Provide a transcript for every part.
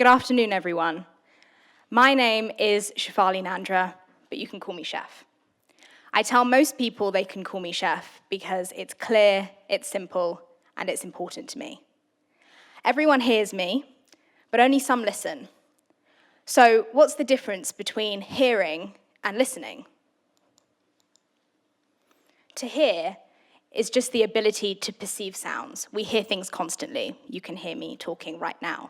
Good afternoon, everyone. My name is Shefali Nandra, but you can call me Chef. I tell most people they can call me Chef because it's clear, it's simple, and it's important to me. Everyone hears me, but only some listen. So what's the difference between hearing and listening? To hear is just the ability to perceive sounds. We hear things constantly. You can hear me talking right now.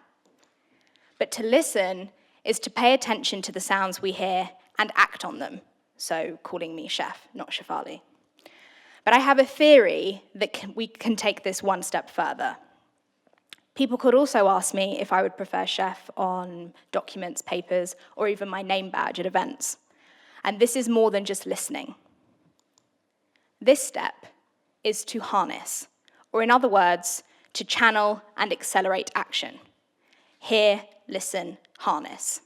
But to listen is to pay attention to the sounds we hear and act on them. So calling me Chef, not Shefali. But I have a theory that we can take this one step further. People could also ask me if I would prefer Chef on documents, papers, or even my name badge at events. And this is more than just listening. This step is to harness, or in other words, to channel and accelerate action. Hear, listen, harness.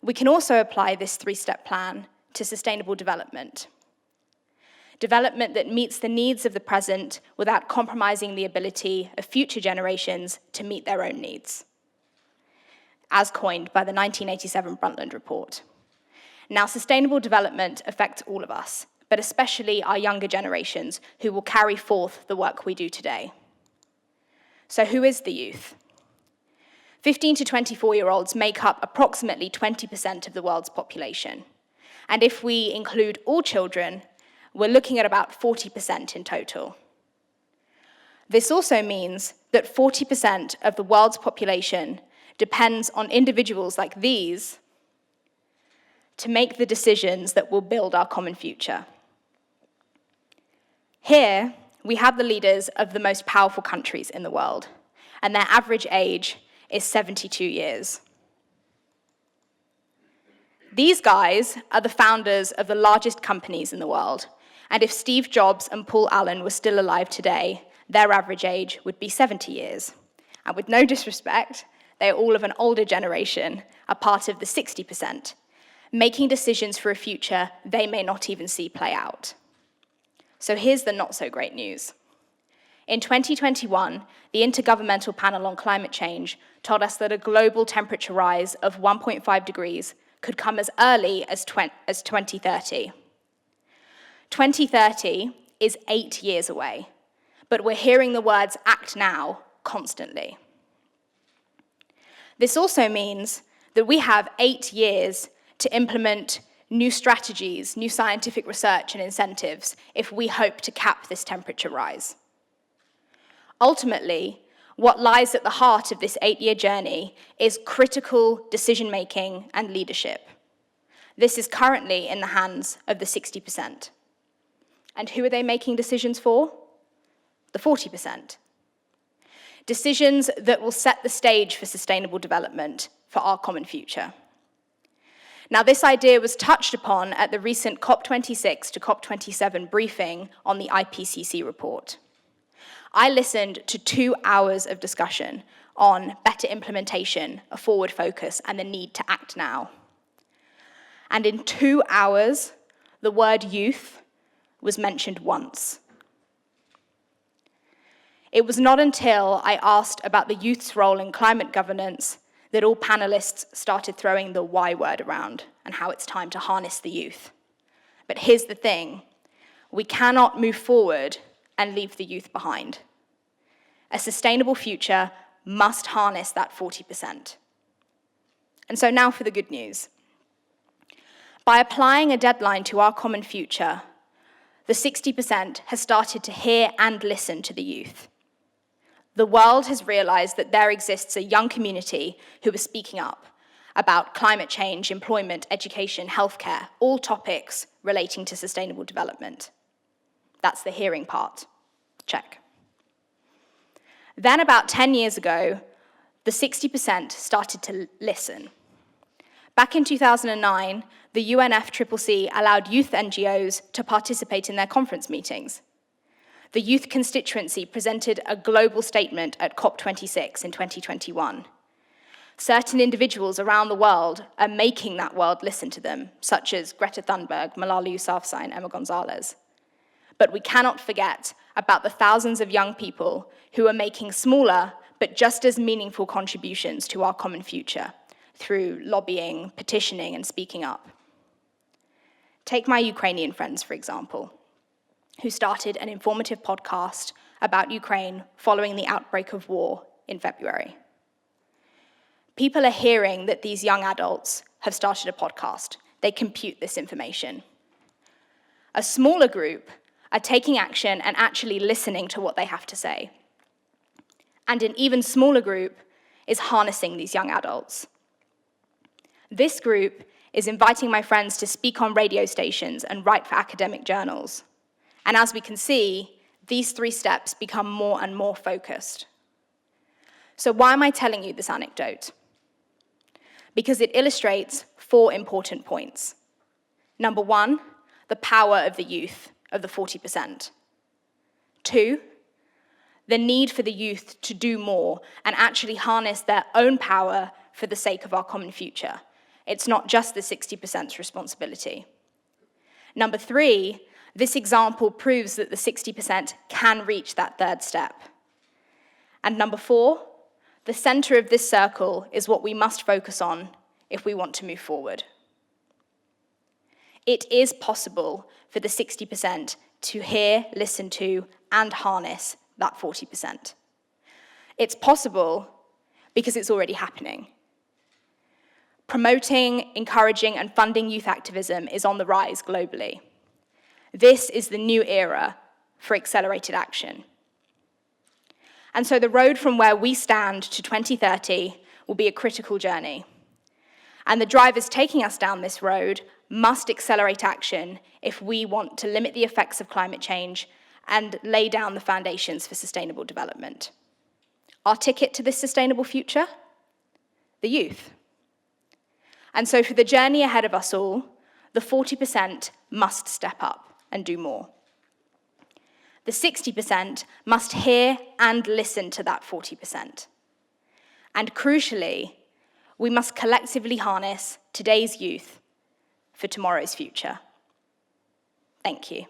We can also apply this three-step plan to sustainable development. Development that meets the needs of the present without compromising the ability of future generations to meet their own needs, as coined by the 1987 Brundtland Report. Now, sustainable development affects all of us, but especially our younger generations who will carry forth the work we do today. So who is the youth? 15 to 24-year-olds make up approximately 20% of the world's population. And if we include all children, we're looking at about 40% in total. This also means that 40% of the world's population depends on individuals like these to make the decisions that will build our common future. Here, we have the leaders of the most powerful countries in the world, and their average age is 72 years. These guys are the founders of the largest companies in the world, and if Steve Jobs and Paul Allen were still alive today, their average age would be 70 years. And with no disrespect, they are all of an older generation, a part of the 60%, making decisions for a future they may not even see play out. So here's the not-so-great news. In 2021, the Intergovernmental Panel on Climate Change told us that a global temperature rise of 1.5 degrees could come as early as 2030. 2030 is 8 years away, but we're hearing the words "act now" constantly. This also means that we have 8 years to implement new strategies, new scientific research and incentives if we hope to cap this temperature rise. Ultimately, what lies at the heart of this 8-year journey is critical decision-making and leadership. This is currently in the hands of the 60%. And who are they making decisions for? The 40%. Decisions that will set the stage for sustainable development for our common future. Now, this idea was touched upon at the recent COP26 to COP27 briefing on the IPCC report. I listened to 2 hours of discussion on better implementation, a forward focus, and the need to act now. And in 2 hours, the word youth was mentioned once. It was not until I asked about the youth's role in climate governance that all panelists started throwing the Y word around and how it's time to harness the youth. But here's the thing, we cannot move forward and leave the youth behind. A sustainable future must harness that 40%. And so now for the good news. By applying a deadline to our common future, the 60% has started to hear and listen to the youth. The world has realized that there exists a young community who is speaking up about climate change, employment, education, healthcare, all topics relating to sustainable development. That's the hearing part. Check. Then about 10 years ago, the 60% started to listen. Back in 2009, the UNFCCC allowed youth NGOs to participate in their conference meetings. The youth constituency presented a global statement at COP26 in 2021. Certain individuals around the world are making that world listen to them, such as Greta Thunberg, Malala Yousafzai, and Emma Gonzalez. But we cannot forget about the thousands of young people who are making smaller but just as meaningful contributions to our common future through lobbying, petitioning, and speaking up. Take my Ukrainian friends, for example, who started an informative podcast about Ukraine following the outbreak of war in February. People are hearing that these young adults have started a podcast. They compute this information. A smaller group are taking action and actually listening to what they have to say. And an even smaller group is harnessing these young adults. This group is inviting my friends to speak on radio stations and write for academic journals. And as we can see, these 3 steps become more and more focused. So why am I telling you this anecdote? Because it illustrates 4 important points. Number 1, the power of the youth, of the 40%. 2, the need for the youth to do more and actually harness their own power for the sake of our common future. It's not just the 60%'s responsibility. Number 3, this example proves that the 60% can reach that 3rd step. And number 4, the center of this circle is what we must focus on if we want to move forward. It is possible for the 60% to hear, listen to, and harness that 40%. It's possible because it's already happening. Promoting, encouraging, and funding youth activism is on the rise globally. This is the new era for accelerated action. And so the road from where we stand to 2030 will be a critical journey. And the drivers taking us down this road must accelerate action if we want to limit the effects of climate change and lay down the foundations for sustainable development. Our ticket to this sustainable future? The youth. And so for the journey ahead of us all, the 40% must step up and do more. The 60% must hear and listen to that 40%. And crucially, we must collectively harness today's youth for tomorrow's future. Thank you.